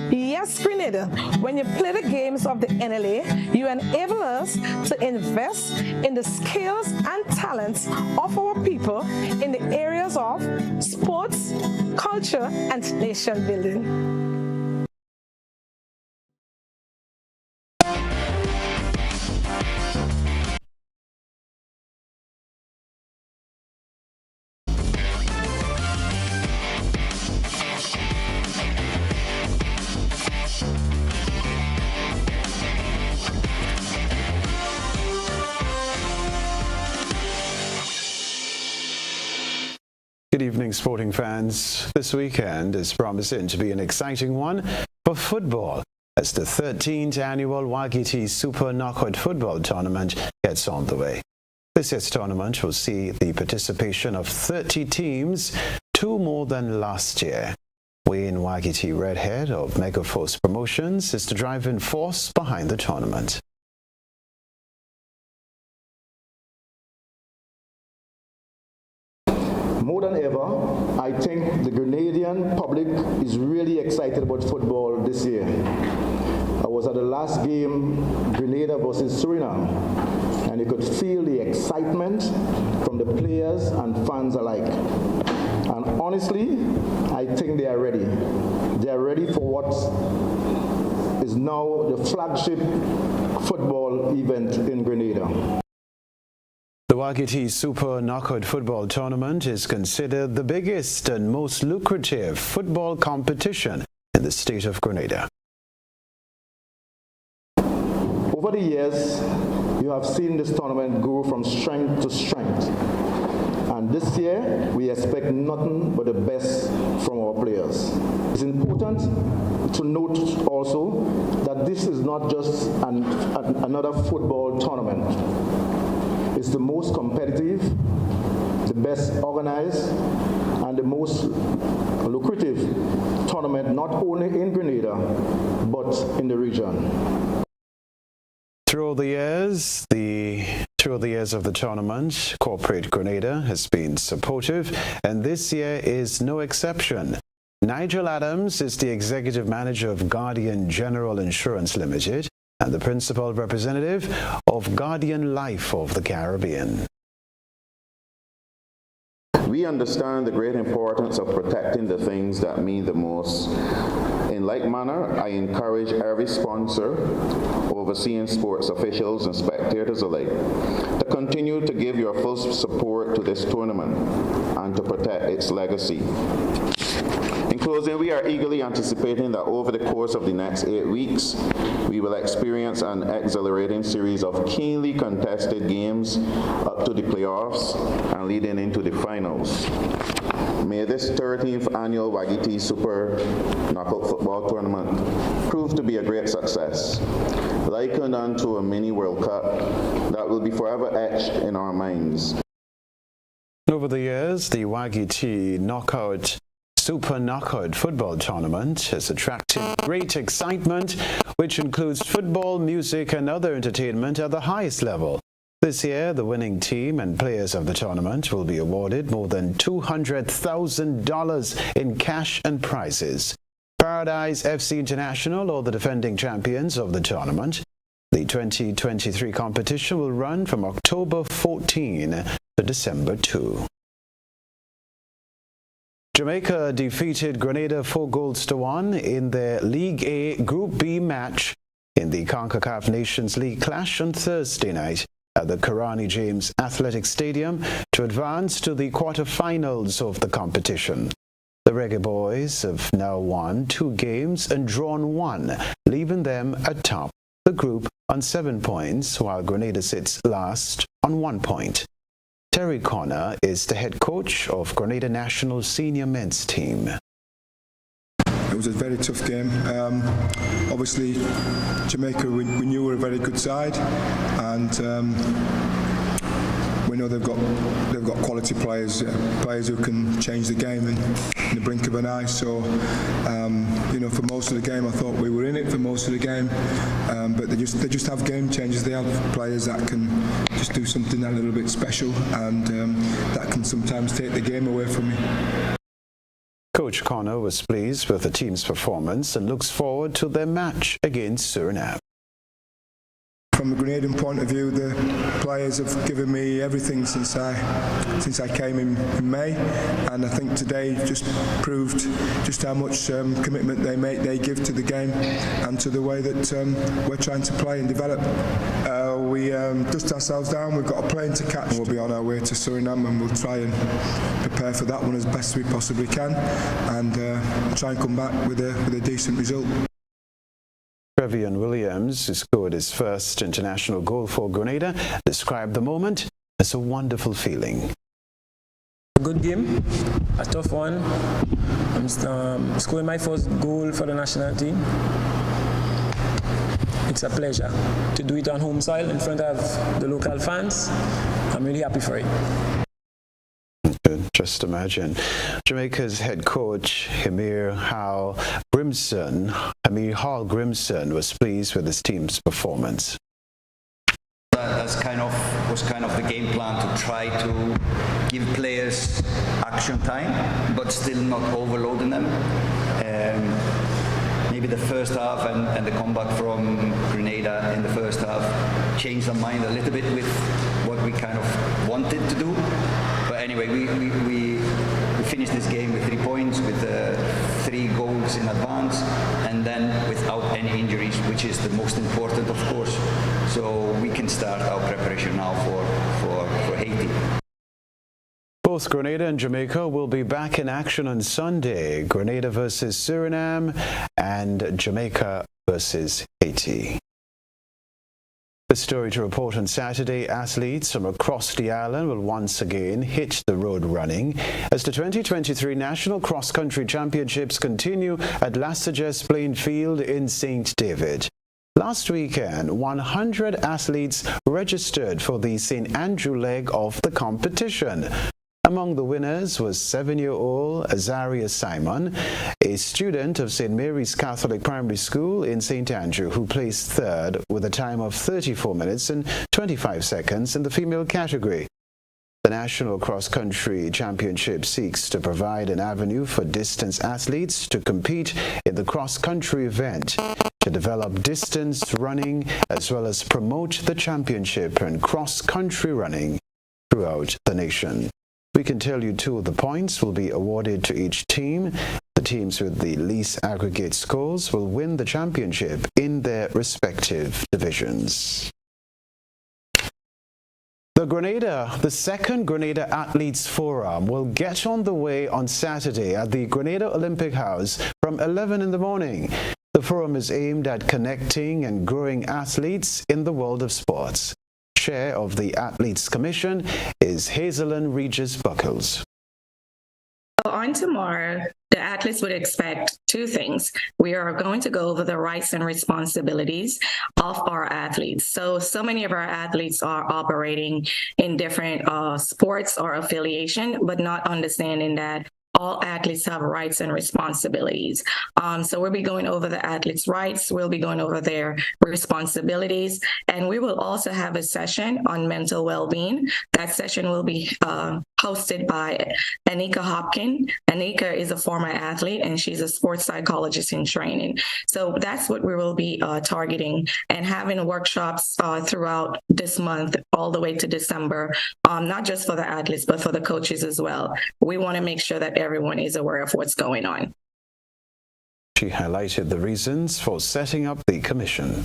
Yes, Grenada, when you play the games of the NLA, you enable us to invest in the skills and talents of our people in the areas of sports, culture, and nation building. Good evening, sporting fans. This weekend is promising to be an exciting one for football as the 13th annual Wagiti Super Knockout Football Tournament gets on the way. This year's tournament will see the participation of 30 teams, 2 more than last year. Wayne Wagiti Redhead of Megaforce Promotions is the driving force behind the tournament. More than ever, I think the Grenadian public is really excited about football this year. I was at the last game, Grenada versus Suriname, and you could feel the excitement from the players and fans alike. And honestly, I think they are ready. They are ready for what is now the flagship football event in Grenada. The Wagiti Super Knockout Football Tournament is considered the biggest and most lucrative football competition in the state of Grenada. Over the years, you have seen this tournament grow from strength to strength. And this year, we expect nothing but the best from our players. It's important to note also that this is not just another football tournament. It's the most competitive, the best organized, and the most lucrative tournament not only in Grenada, but in the region. Through the years of the tournament, Corporate Grenada has been supportive, and this year is no exception. Nigel Adams is the executive manager of Guardian General Insurance Limited and the principal representative of Guardian Life of the Caribbean. We understand the great importance of protecting the things that mean the most. In like manner, I encourage every sponsor, overseeing sports officials and spectators alike, to continue to give your full support to this tournament and to protect its legacy. In closing, we are eagerly anticipating that over the course of the next 8 weeks, we will experience an exhilarating series of keenly contested games up to the playoffs and leading into the finals. May this 13th annual Wagiti Super Knockout Football Tournament prove to be a great success, likened unto a mini World Cup that will be forever etched in our minds. Over the years, the Wagiti Super Knockout Football Tournament has attracted great excitement, which includes football, music, and other entertainment at the highest level. This year, the winning team and players of the tournament will be awarded more than $200,000 in cash and prizes. Paradise FC International are the defending champions of the tournament. The 2023 competition will run from October 14 to December 2. Jamaica defeated Grenada 4-1 in their League A Group B match in the CONCACAF Nations League clash on Thursday night at the Karani James Athletic Stadium to advance to the quarterfinals of the competition. The Reggae Boys have now won 2 games and drawn 1, leaving them atop the group on 7 points, while Grenada sits last on 1 point. Terry Connor is the head coach of Grenada National Senior Men's Team. It was a very tough game. Obviously, Jamaica, we knew were a very good side, and we know they've got quality players who can change the game in the blink of an eye. So, for most of the game, I thought we were in it for most of the game, but they just have game changers. They have players that can just do something a little bit special, and that can sometimes take the game away from you. Coach Connor was pleased with the team's performance and looks forward to their match against Suriname. From a Grenadian point of view, the players have given me everything since I came in May, and I think today just proved just how much commitment they give to the game and to the way that we're trying to play and develop. We dust ourselves down. We've got a plane to catch. We'll be on our way to Suriname, and we'll try and prepare for that one as best we possibly can, and try and come back with a decent result. Trevian Williams, who scored his first international goal for Grenada, described the moment as a wonderful feeling. Good game, a tough one. I'm scoring my first goal for the national team. It's a pleasure to do it on home soil in front of the local fans. I'm really happy for it. Just imagine. Jamaica's head coach, Hamir Hall Grimson, was pleased with his team's performance. That was kind of the game plan, to try to give players action time, but still not overloading them. Maybe the first half and the comeback from Grenada in the first half changed our mind a little bit with what we kind of wanted to do. But anyway, we finished this game with 3 points, with 3 goals in advance, and then without any injuries, which is the most important, of course. So we can start our preparation now for Haiti. Both Grenada and Jamaica will be back in action on Sunday. Grenada versus Suriname and Jamaica versus Haiti. The story to report on Saturday: athletes from across the island will once again hit the road running as the 2023 National Cross Country Championships continue at Lassages Plain Field in St. David. Last weekend, 100 athletes registered for the St. Andrew leg of the competition. Among the winners was 7-year-old Azaria Simon, a student of St. Mary's Catholic Primary School in St. Andrew, who placed third with a time of 34 minutes and 25 seconds in the female category. The National Cross Country Championship seeks to provide an avenue for distance athletes to compete in the cross-country event, to develop distance running, as well as promote the championship and cross-country running throughout the nation. We can tell you 2 of the points will be awarded to each team. The teams with the least aggregate scores will win the championship in their respective divisions. The second Grenada Athletes Forum will get on the way on Saturday at the Grenada Olympic House from 11 in the morning. The forum is aimed at connecting and growing athletes in the world of sports. Chair of the Athletes Commission is Hazelyn Regis Buckles. On tomorrow, the athletes would expect 2 things. We are going to go over the rights and responsibilities of our athletes. So many of our athletes are operating in different sports or affiliation, but not understanding that all athletes have rights and responsibilities. So we'll be going over the athletes' rights, we'll be going over their responsibilities, and we will also have a session on mental well-being. That session will be hosted by Anika Hopkins. Anika is a former athlete, and she's a sports psychologist in training. So that's what we will be targeting, and having workshops throughout this month all the way to December, not just for the athletes, but for the coaches as well. We want to make sure that everyone is aware of what's going on. She highlighted the reasons for setting up the commission.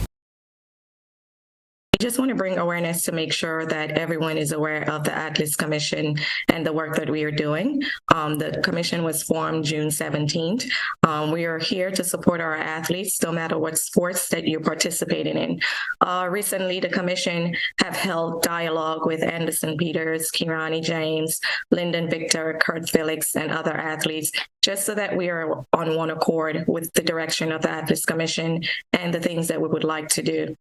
We just want to bring awareness to make sure that everyone is aware of the Athletes Commission and the work that we are doing. The commission was formed June 17th. We are here to support our athletes no matter what sports that you're participating in. Recently, the commission have held dialogue with Anderson Peters, Kirani James, Lyndon Victor, Kurt Felix, and other athletes, just so that we are on one accord with the direction of the Athletes Commission and the things that we would like to do.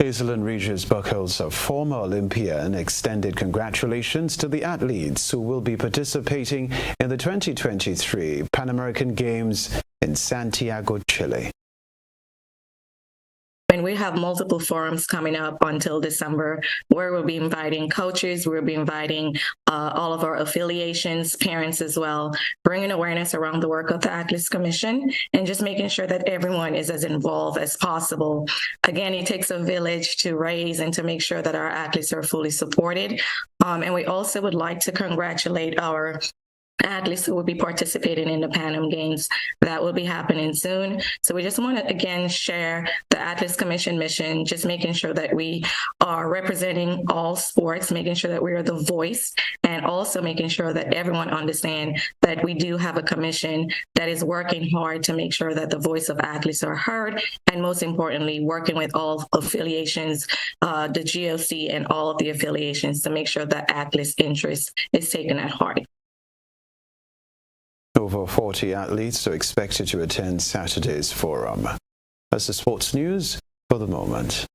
Hazelyn Regis Buckles, a former Olympian, extended congratulations to the athletes who will be participating in the 2023 Pan American Games in Santiago, Chile. And we have multiple forums coming up until December where we'll be inviting coaches, we'll be inviting all of our affiliations, parents as well, bringing awareness around the work of the Athletes Commission and just making sure that everyone is as involved as possible. Again, it takes a village to raise and to make sure that our athletes are fully supported. And we also would like to congratulate our athletes who will be participating in the Pan Am Games. That will be happening soon. So we just want to, again, share the Athletes Commission mission, just making sure that we are representing all sports, making sure that we are the voice, and also making sure that everyone understands that we do have a commission that is working hard to make sure that the voice of athletes are heard, and most importantly, working with all affiliations, the GOC and all of the affiliations to make sure that athletes' interest is taken at heart. Over 40 athletes are expected to attend Saturday's forum. That's the sports news for the moment.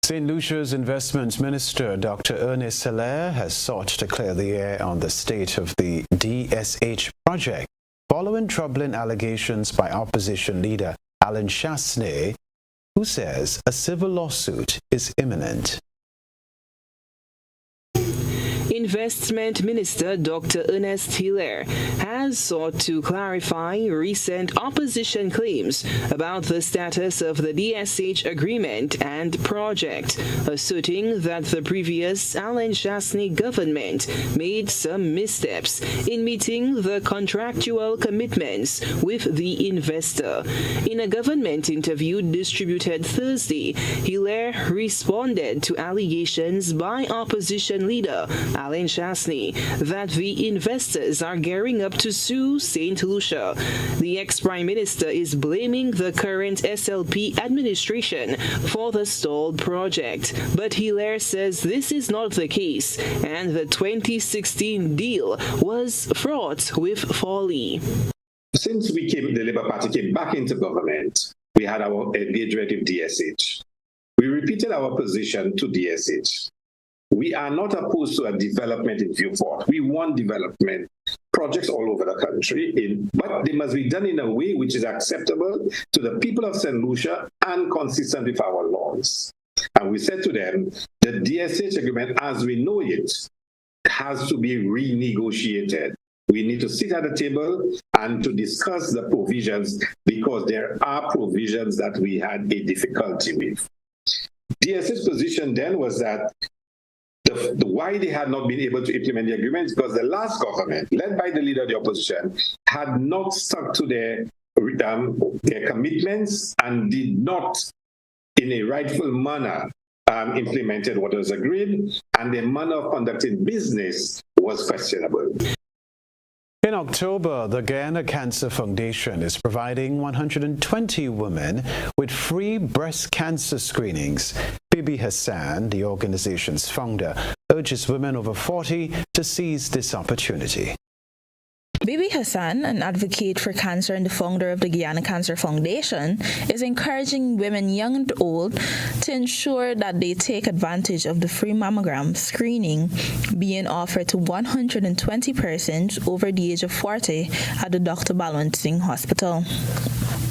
St. Lucia's Investment Minister, Dr. Ernest Hilaire, has sought to clear the air on the state of the DSH project following troubling allegations by opposition leader Alan Chasney, who says a civil lawsuit is imminent. Investment Minister Dr. Ernest Hilaire has sought to clarify recent opposition claims about the status of the DSH agreement and project, asserting that the previous Alan Chasney government made some missteps in meeting the contractual commitments with the investor. In a government interview distributed Thursday, Hilaire responded to allegations by opposition leader Alan Chasney that the investors are gearing up to sue St. Lucia. The ex-Prime Minister is blaming the current SLP administration for the stalled project, but Hilaire says this is not the case and the 2016 deal was fraught with folly. Since the Labour Party came back into government, we had our engagement with DSH. We repeated our position to DSH. We are not opposed to a development in Vieux-Fort. We want development projects all over the country, but they must be done in a way which is acceptable to the people of St. Lucia and consistent with our laws. And we said to them, the DSH agreement as we know it has to be renegotiated. We need to sit at the table and to discuss the provisions, because there are provisions that we had a difficulty with. DSH's position then was that why they had not been able to implement the agreement because the last government, led by the leader of the opposition, had not stuck to their commitments and did not, in a rightful manner, implemented what was agreed, and the manner of conducting business was questionable. In October, the Guyana Cancer Foundation is providing 120 women with free breast cancer screenings. Bibi Hassan, the organization's founder, urges women over 40 to seize this opportunity. Bibi Hassan, an advocate for cancer and the founder of the Guyana Cancer Foundation, is encouraging women young and old to ensure that they take advantage of the free mammogram screening being offered to 120 persons over the age of 40 at the Dr. Balwant Hospital.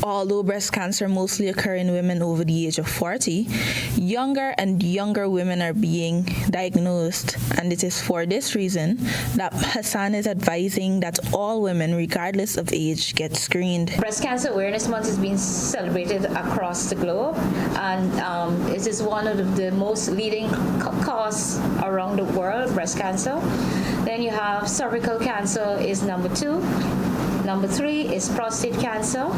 Although breast cancer mostly occurs in women over the age of 40, younger and younger women are being diagnosed, and it is for this reason that Hassan is advising that all women, regardless of age, get screened. Breast Cancer Awareness Month is being celebrated across the globe, and it is one of the most leading causes around the world, breast cancer. Then you have cervical cancer is number 2. Number 3 is prostate cancer.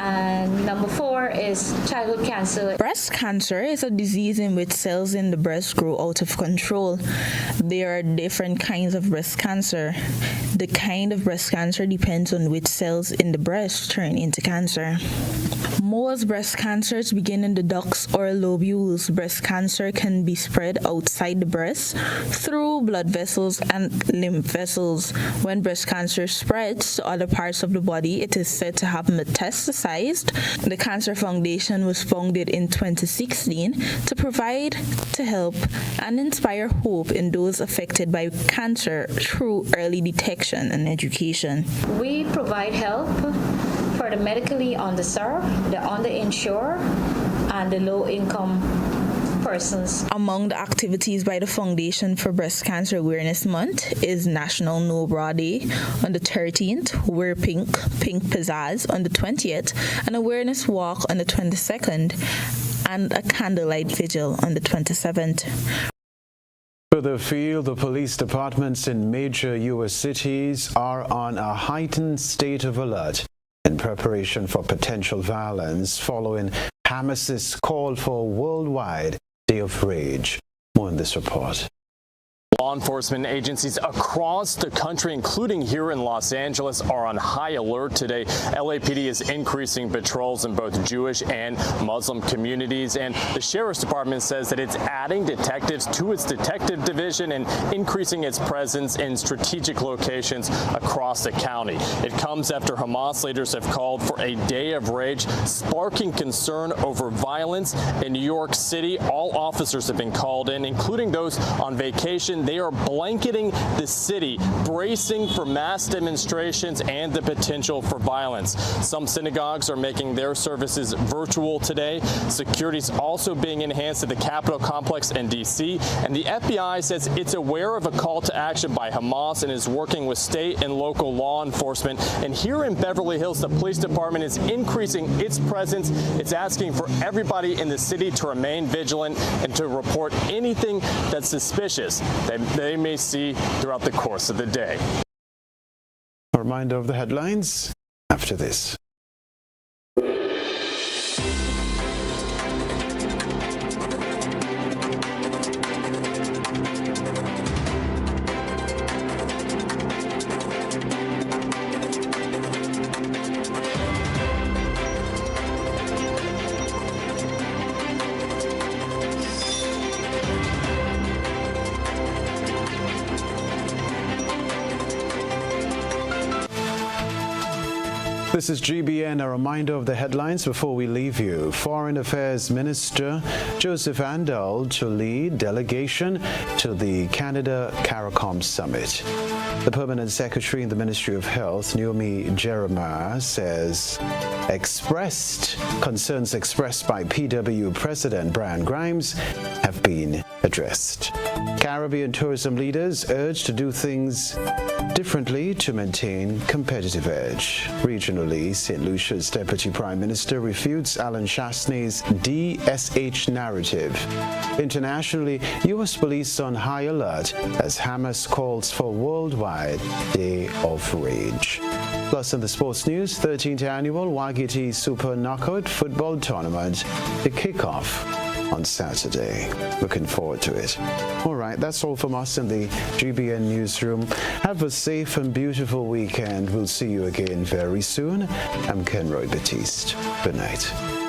And number 4 is childhood cancer. Breast cancer is a disease in which cells in the breast grow out of control. There are different kinds of breast cancer. The kind of breast cancer depends on which cells in the breast turn into cancer. Most breast cancers begin in the ducts or lobules. Breast cancer can be spread outside the breast through blood vessels and lymph vessels. When breast cancer spreads to other parts of the body, it is said to have metastasized. The Cancer Foundation was founded in 2016 to provide, to help, and inspire hope in those affected by cancer through early detection and education. We provide help for the medically underserved, the underinsured, and the low-income persons. Among the activities by the Foundation for Breast Cancer Awareness Month is National No Bra Day on the 13th, Wear Pink, Pink Pizzazz on the 20th, an awareness walk on the 22nd, and a candlelight vigil on the 27th. Further afield, the police departments in major U.S. cities are on a heightened state of alert in preparation for potential violence following Hamas's call for a worldwide Day of Rage. More in this report. Law enforcement agencies across the country, including here in Los Angeles, are on high alert today. LAPD is increasing patrols in both Jewish and Muslim communities, and the Sheriff's Department says that it's adding detectives to its detective division and increasing its presence in strategic locations across the county. It comes after Hamas leaders have called for a day of rage, sparking concern over violence in New York City. All officers have been called in, including those on vacation. They are blanketing the city, bracing for mass demonstrations and the potential for violence. Some synagogues are making their services virtual today. Security is also being enhanced at the Capitol complex in D.C., and the FBI says it's aware of a call to action by Hamas and is working with state and local law enforcement. And here in Beverly Hills, the police department is increasing its presence. It's asking for everybody in the city to remain vigilant and to report anything that's suspicious that they may see throughout the course of the day. A reminder of the headlines after this. This is GBN, a reminder of the headlines before we leave you. Foreign Affairs Minister Joseph Andal to lead delegation to the Canada CARICOM Summit. The Permanent Secretary in the Ministry of Health, Naomi Jeremiah, says concerns expressed by PW President Brian Grimes have been addressed. Caribbean tourism leaders urge to do things differently to maintain competitive edge. Regionally, St. Lucia's Deputy Prime Minister refutes Alan Shastney's DSH narrative. Internationally, U.S. police on high alert as Hamas calls for worldwide Day of Rage. Plus, in the sports news, 13th annual Wagiti Super Knockout Football Tournament to kick off on Saturday. Looking forward to it. All right, that's all from us in the GBN newsroom. Have a safe and beautiful weekend. We'll see you again very soon. I'm Kenroy Baptiste. Good night.